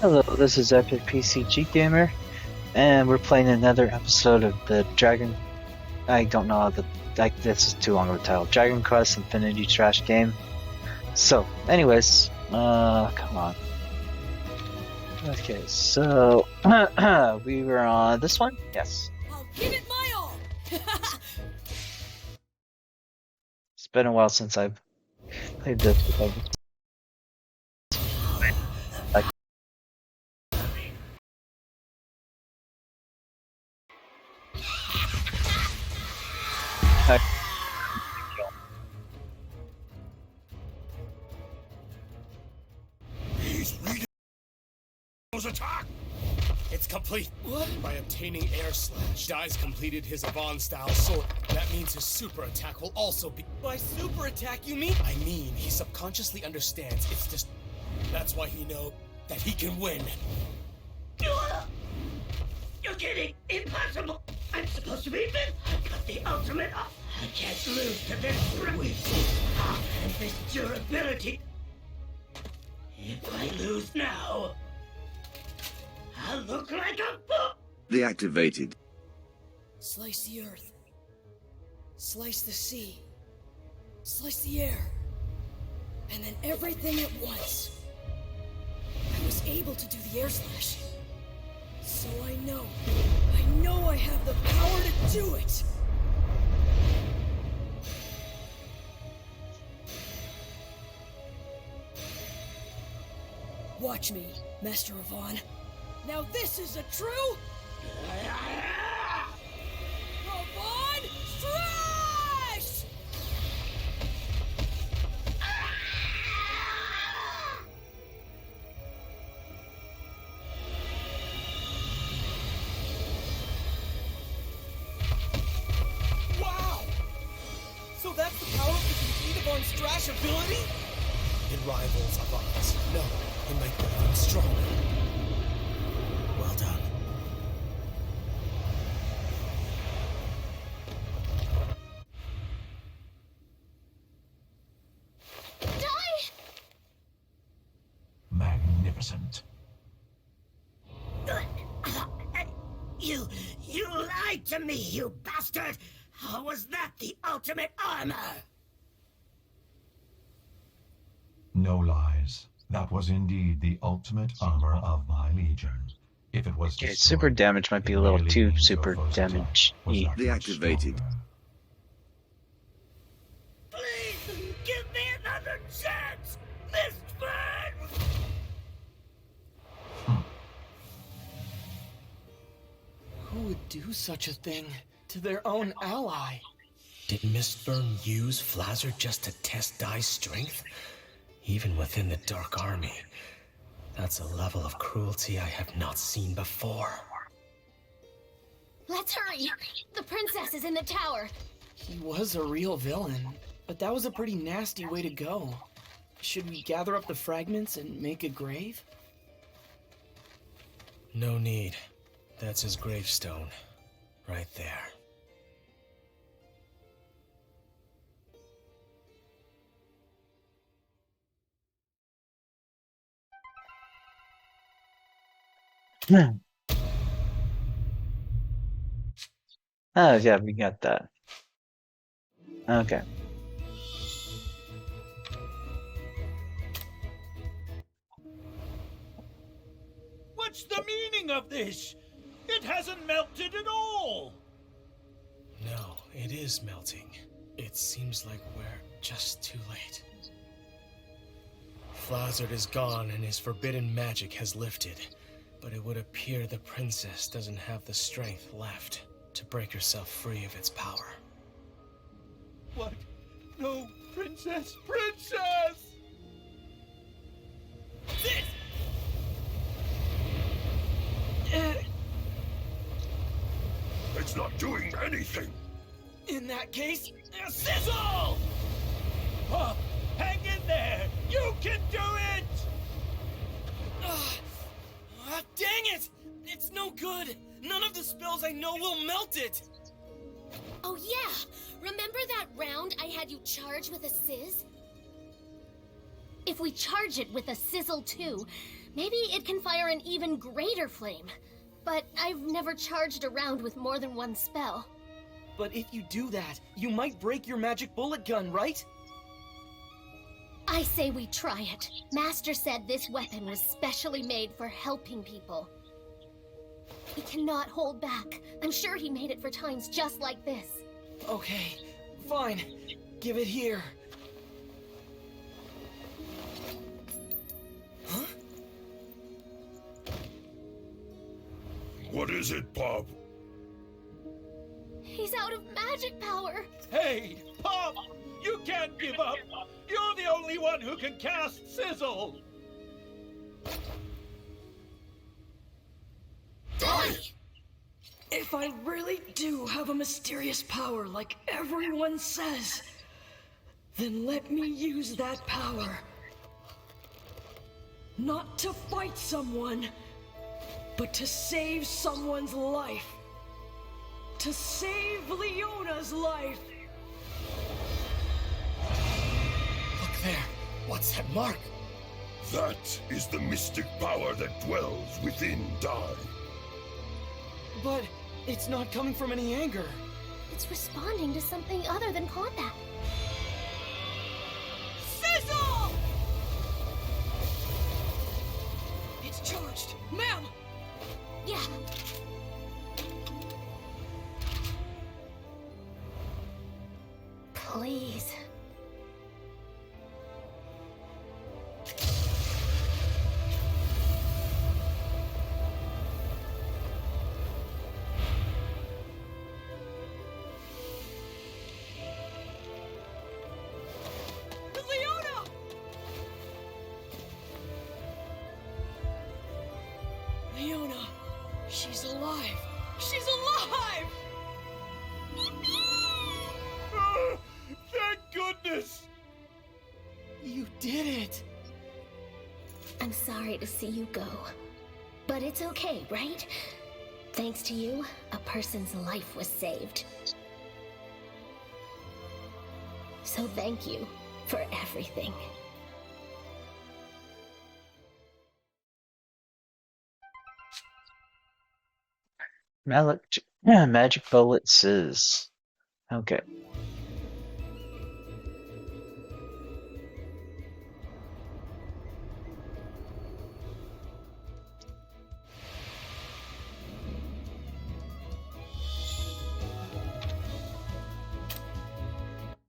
Hello, this is Epic PCG Gamer, and we're playing another episode of the Dragon. I don't know this is too long of a title. Dragon Quest Infinity Strash game. So, anyways, come on. Okay, so we were on this one. Yes. I'll give it my all. It's been a while since I've played this. He's leading those attack! It's complete. What? By obtaining Air Slash, Dai's completed his Avam Style sword. That means his super attack will also be... By super attack, you mean? I mean, he subconsciously understands it's just... That's why he knows that he can win. You're kidding! Impossible! I'm supposed to be fit! I've got the ultimate off! I can't lose to this and this durability! If I lose now, I'll look like a fool! Deactivated. Slice the earth. Slice the sea. Slice the air. And then everything at once. I was able to do the air slash. So I know I have the power to do it! Watch me, Master Avan. Now this is a true... Avan Strash! Wow! So that's the power of the complete Avan Strash ability? It rivals Avan's. No, it might be even stronger. Well done. Magnificent. You lied to me, you bastard! How was that the ultimate armor? No lies. That was indeed the ultimate armor of my legion. If it was Okay, destroyed, super damage might be a little too super damage. Deactivated. Please, give me another chance! Mistford! Who would do such a thing to their own ally? Did Mistfern use Flazzer just to test Dai's strength? Even within the Dark Army. That's a level of cruelty I have not seen before. Let's hurry! The princess is in the tower! He was a real villain, but that was a pretty nasty way to go. Should we gather up the fragments and make a grave? No need. That's his gravestone. Right there. Oh yeah, we got that. Okay. What's the meaning of this? It hasn't melted at all! No, it is melting. It seems like we're just too late. Flazard is gone and his forbidden magic has lifted. But it would appear the princess doesn't have the strength left to break herself free of its power. What? No, princess! Princess! This! It's not doing anything! In that case, sizzle! Popp, hang in there! You can do it! Dang it! It's no good! None of the spells I know will melt it! Oh yeah! Remember that round I had you charge with a sizz? If we charge it with a sizzle too, maybe it can fire an even greater flame. But I've never charged a round with more than one spell. But if you do that, you might break your magic bullet gun, right? I say we try it. Master said this weapon was specially made for helping people. We cannot hold back. I'm sure he made it for times just like this. Okay, fine. Give it here. Huh? What is it, Popp? He's out of magic power. Hey, Popp! You can't give up! You're the only one who can cast Sizzle! Die! If I really do have a mysterious power like everyone says, then let me use that power. Not to fight someone, but to save someone's life. To save Leona's life. Look there. What's that mark? That is the mystic power that dwells within Dai. But it's not coming from any anger. It's responding to something other than combat. Sizzle! It's charged. Ma'am! Yeah. Please. Leona! Leona, she's alive. She's alive! Ah, thank goodness! You did it! I'm sorry to see you go. But it's okay, right? Thanks to you, a person's life was saved. So thank you for everything. Magic bullet says. Okay.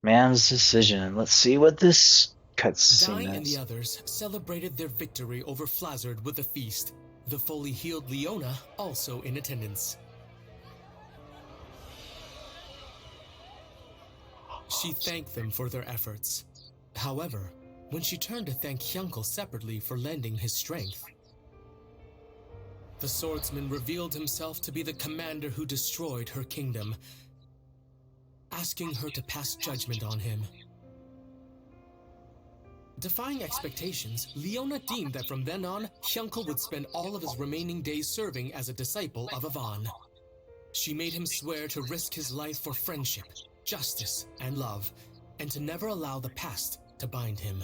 Man's decision. Let's see what this Dai cutscene and the is. others celebrated their victory over Flazzard with a feast. The fully healed Leona also in attendance. She thanked them for their efforts. However, when she turned to thank Hyankel separately for lending his strength, the swordsman revealed himself to be the commander who destroyed her kingdom, asking her to pass judgment on him. Defying expectations, Leona deemed that from then on, Hyankel would spend all of his remaining days serving as a disciple of Avan. She made him swear to risk his life for friendship, justice, and love, and to never allow the past to bind him.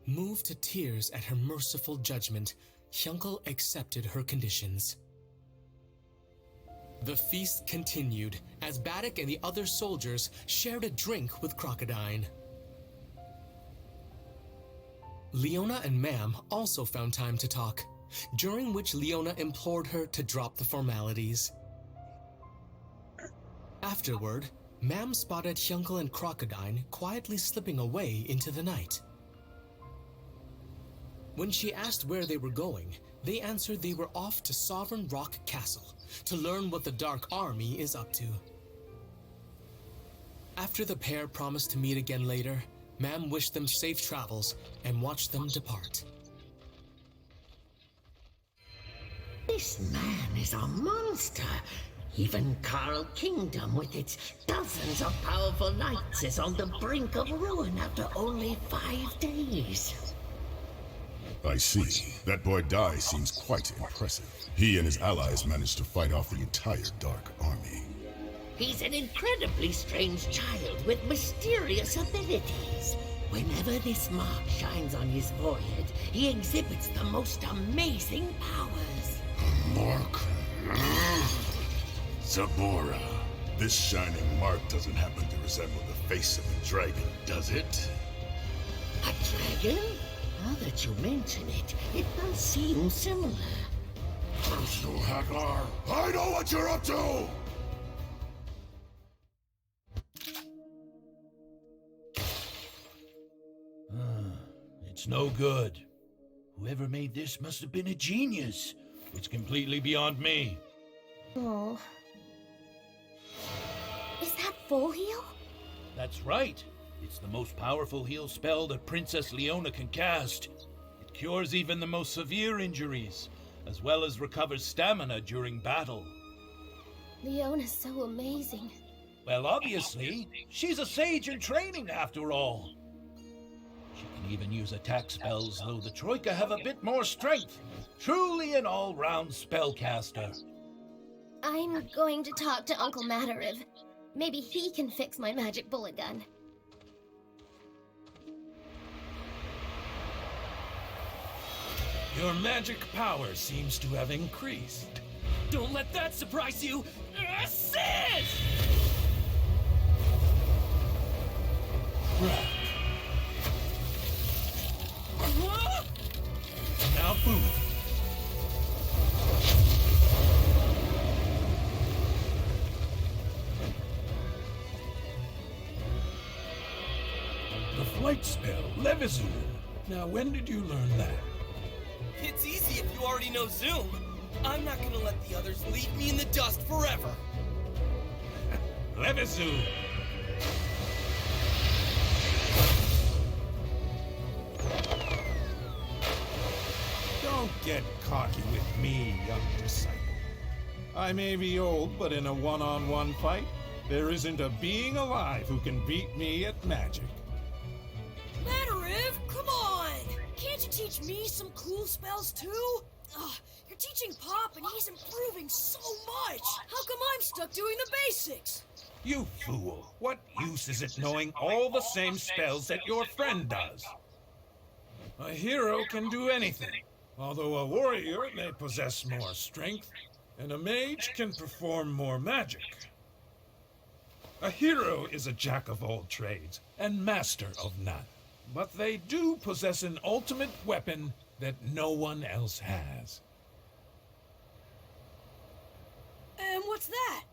Moved to tears at her merciful judgment, Hyankel accepted her conditions. The feast continued as Baddock and the other soldiers shared a drink with Crocodine. Leona and Maam also found time to talk, during which Leona implored her to drop the formalities. Afterward, Maam spotted Hyankel and Crocodine quietly slipping away into the night. When she asked where they were going, they answered they were off to Sovereign Rock Castle to learn what the Dark Army is up to. After the pair promised to meet again later, Maam wished them safe travels and watched them depart. This man is a monster. Even Carl Kingdom, with its dozens of powerful knights, is on the brink of ruin after only 5 days. I see. That boy Dai seems quite impressive. He and his allies managed to fight off the entire Dark Army. He's an incredibly strange child with mysterious abilities. Whenever this mark shines on his forehead, he exhibits the most amazing powers. Mark. Zabora. This shining mark doesn't happen to resemble the face of a dragon, does it? A dragon? Now that you mention it, it does seem similar. Personal Hagar, I know what you're up to! It's no good. Whoever made this must have been a genius. It's completely beyond me. Oh. Is that full heal? That's right. It's the most powerful heal spell that Princess Leona can cast. It cures even the most severe injuries, as well as recovers stamina during battle. Leona's so amazing. Well, obviously, she's a sage in training after all. She can even use attack spells, though the Troika have a bit more strength. Truly an all-round spellcaster. I'm going to talk to Uncle Matariv. Maybe he can fix my magic bullet gun. Your magic power seems to have increased. Don't let that surprise you! Assist! Right. Now boom. The flight spell, Levizoom. Now when did you learn that? It's easy if you already know Zoom. I'm not gonna let the others leave me in the dust forever. Levizoom. Don't get cocky with me, young disciple. I may be old, but in a one-on-one fight, there isn't a being alive who can beat me at magic. Matariv, come on! Can't you teach me some cool spells too? You're teaching Popp and he's improving so much! How come I'm stuck doing the basics? You fool! What use is it knowing all the same spells that your friend does? A hero can do anything, although a warrior may possess more strength, and a mage can perform more magic. A hero is a jack of all trades and master of none, but they do possess an ultimate weapon that no one else has. And what's that?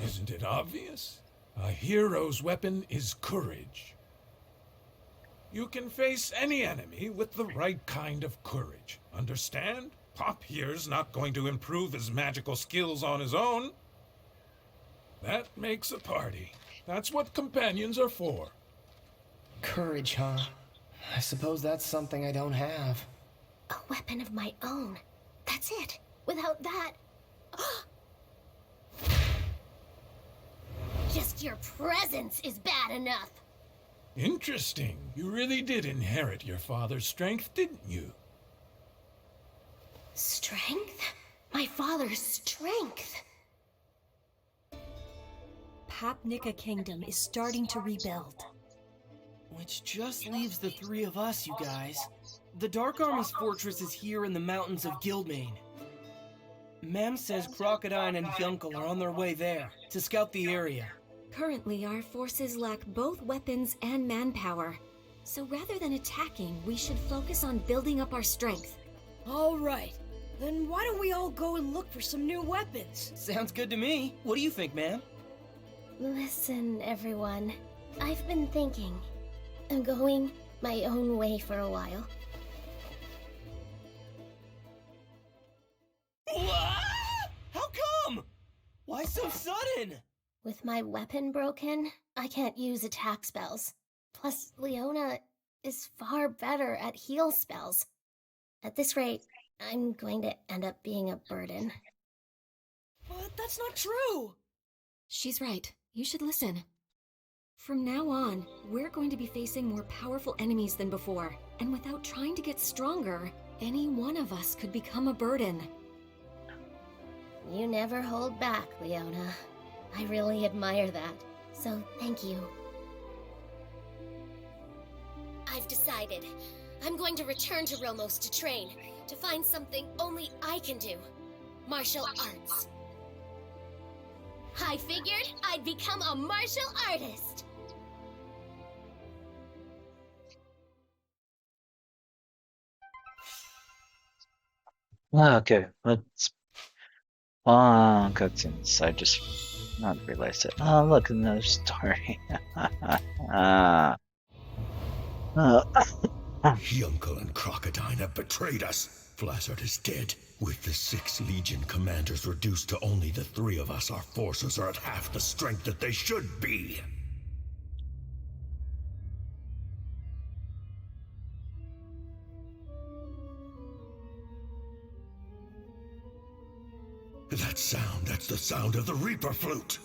Isn't it obvious? A hero's weapon is courage. You can face any enemy with the right kind of courage. Understand? Popp here's not going to improve his magical skills on his own. That makes a party. That's what companions are for. Courage, huh? I suppose that's something I don't have. A weapon of my own. That's it. Without that... Just your presence is bad enough. Interesting. You really did inherit your father's strength, didn't you? Strength? My father's strength. Papnica Kingdom is starting to rebuild. Which just leaves the three of us, you guys. The Dark Army's fortress is here in the mountains of Guildmane. Maam says Crocodile and Yunkel are on their way there to scout the area. Currently, our forces lack both weapons and manpower. So rather than attacking, we should focus on building up our strength. All right. Then why don't we all go and look for some new weapons? Sounds good to me. What do you think, ma'am? Listen, everyone. I've been thinking. I'm going my own way for a while. What? How come? Why so sudden? With my weapon broken, I can't use attack spells. Plus, Leona is far better at heal spells. At this rate, I'm going to end up being a burden. But that's not true! She's right. You should listen. From now on, we're going to be facing more powerful enemies than before. And without trying to get stronger, any one of us could become a burden. You never hold back, Leona. I really admire that, so thank you. I've decided. I'm going to return to Romos to train, to find something only I can do. Martial arts. I figured I'd become a martial artist. Okay, let's cutscenes. I just not realized it. Oh, look, another story. Yunkel and Crocodile have betrayed us. Flassard is dead. With the 6 Legion commanders reduced to only the 3 of us, our forces are at half the strength that they should be. That sound, that's the sound of the Reaper flute.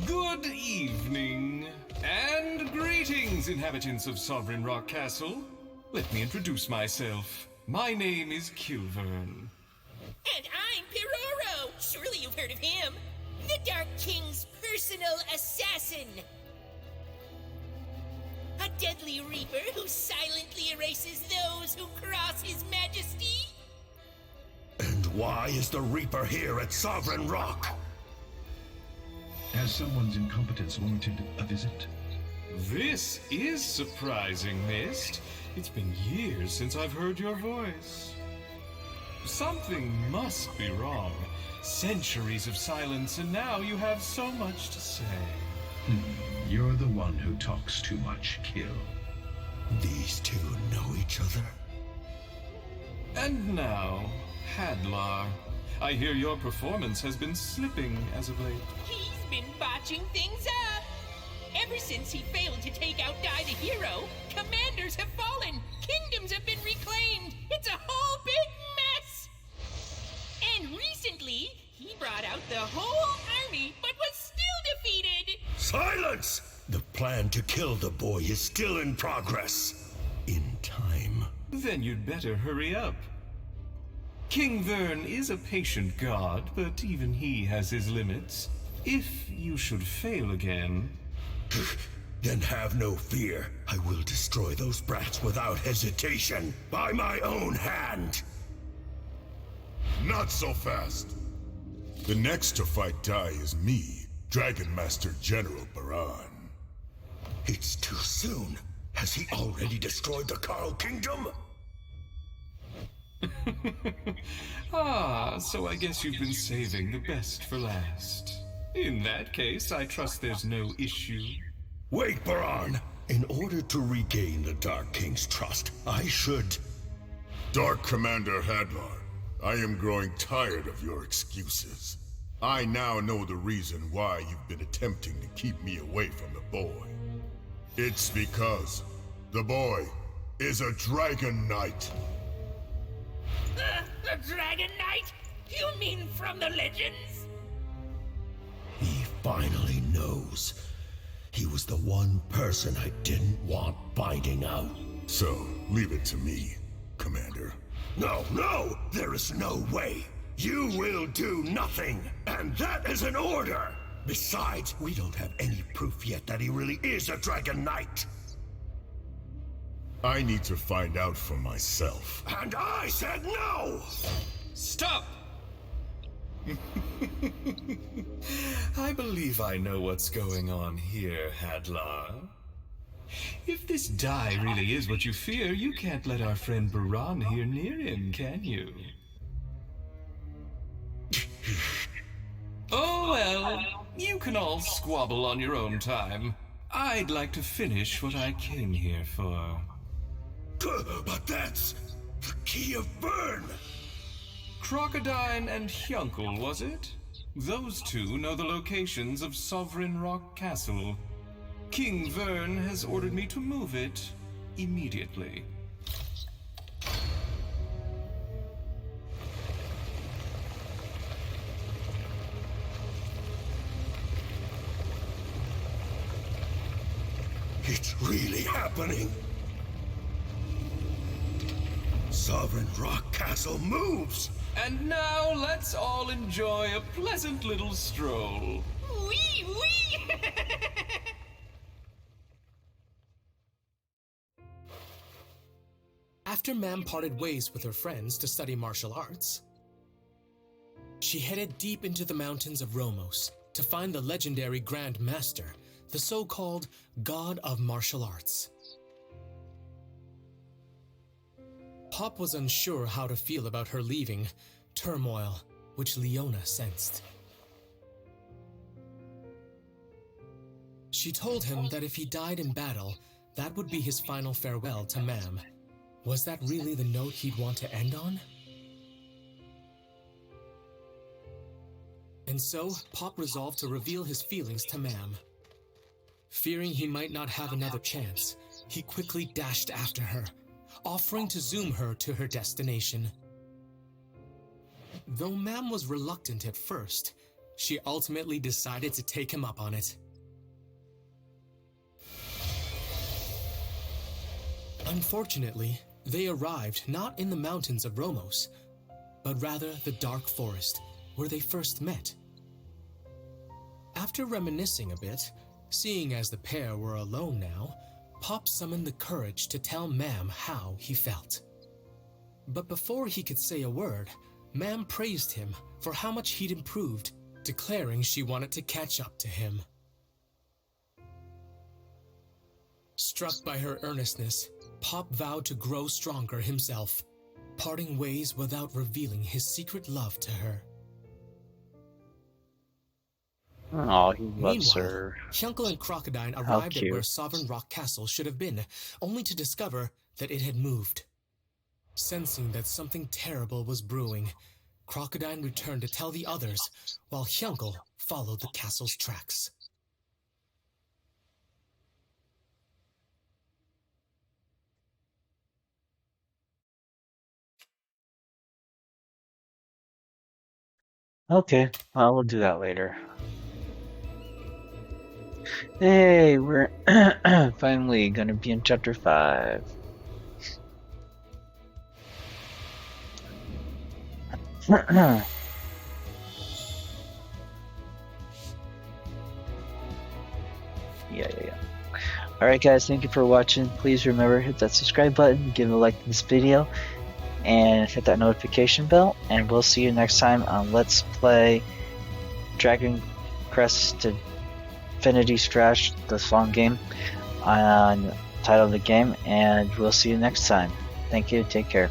Good evening, and greetings, inhabitants of Sovereign Rock Castle. Let me introduce myself. My name is Killvearn. And I'm Peril. Surely you've heard of him. The Dark King's personal assassin. A deadly reaper who silently erases those who cross his majesty. And why is the Reaper here at Sovereign Rock? Has someone's incompetence warranted a visit? This is surprising, Mist. It's been years since I've heard your voice. Something must be wrong. Centuries of silence, and now you have so much to say. You're the one who talks too much, Kill. These two know each other? And now, Hadlar. I hear your performance has been slipping as of late. He's been botching things up. Ever since he failed to take out Dai the hero, commanders have fallen, kingdoms have been reclaimed. It's a whole big mess. And recently, he brought out the whole army, but was still defeated. Silence! The plan to kill the boy is still in progress. In time. Then you'd better hurry up. Killvearn is a patient god, but even he has his limits. If you should fail again... Then have no fear. I will destroy those brats without hesitation, by my own hand. Not so fast. The next to fight Dai is me, Dragon Master General Baran. It's too soon. Has he already destroyed the Carl Kingdom? So I guess you've been saving the best for last. In that case, I trust there's no issue. Wait, Baran! In order to regain the Dark King's trust, I should... Dark Commander Hadlar, I am growing tired of your excuses. I now know the reason why you've been attempting to keep me away from the boy. It's because the boy is a Dragon Knight. The Dragon Knight? You mean from the legends? He finally knows. He was the one person I didn't want finding out. So, leave it to me, Commander. No! There is no way! You will do nothing! And that is an order! Besides, we don't have any proof yet that he really is a Dragon Knight! I need to find out for myself. And I said no! Stop! I believe I know what's going on here, Hadlar. If this Dai really is what you fear, you can't let our friend Baran here near him, can you? Oh well, you can all squabble on your own time. I'd like to finish what I came here for. But that's the Killvearn! Crocodile and Hyunkel, was it? Those two know the locations of Sovereign Rock Castle. Killvearn has ordered me to move it immediately. It's really happening! Sovereign Rock Castle moves! And now let's all enjoy a pleasant little stroll. Wee wee! After Maam parted ways with her friends to study martial arts, she headed deep into the mountains of Romos to find the legendary Grand Master, the so-called God of Martial Arts. Popp was unsure how to feel about her leaving, turmoil which Leona sensed. She told him that if he died in battle, that would be his final farewell to Maam. Was that really the note he'd want to end on? And so, Popp resolved to reveal his feelings to Maam. Fearing he might not have another chance, he quickly dashed after her, offering to zoom her to her destination. Though Maam was reluctant at first, she ultimately decided to take him up on it. Unfortunately, they arrived not in the mountains of Romos, but rather the dark forest where they first met. After reminiscing a bit, seeing as the pair were alone now, Popp summoned the courage to tell Maam how he felt. But before he could say a word, Maam praised him for how much he'd improved, declaring she wanted to catch up to him. Struck by her earnestness, Popp vowed to grow stronger himself, parting ways without revealing his secret love to her. Oh, he loves Meanwhile, her. Hyuncle and Crocodile How arrived at cute. where Sovereign Rock Castle should have been, only to discover that it had moved. Sensing that something terrible was brewing, Crocodile returned to tell the others, while Hyuncle followed the castle's tracks. Okay, well, we'll do that later. Hey, we're finally gonna be in chapter 5. Yeah. Alright guys, thank you for watching. Please remember, hit that subscribe button, give a like to this video, and hit that notification bell, and we'll see you next time on Let's Play Dragon Quest Infinity Strash, the song game, on title of the game, and we'll see you next time. Thank you, take care.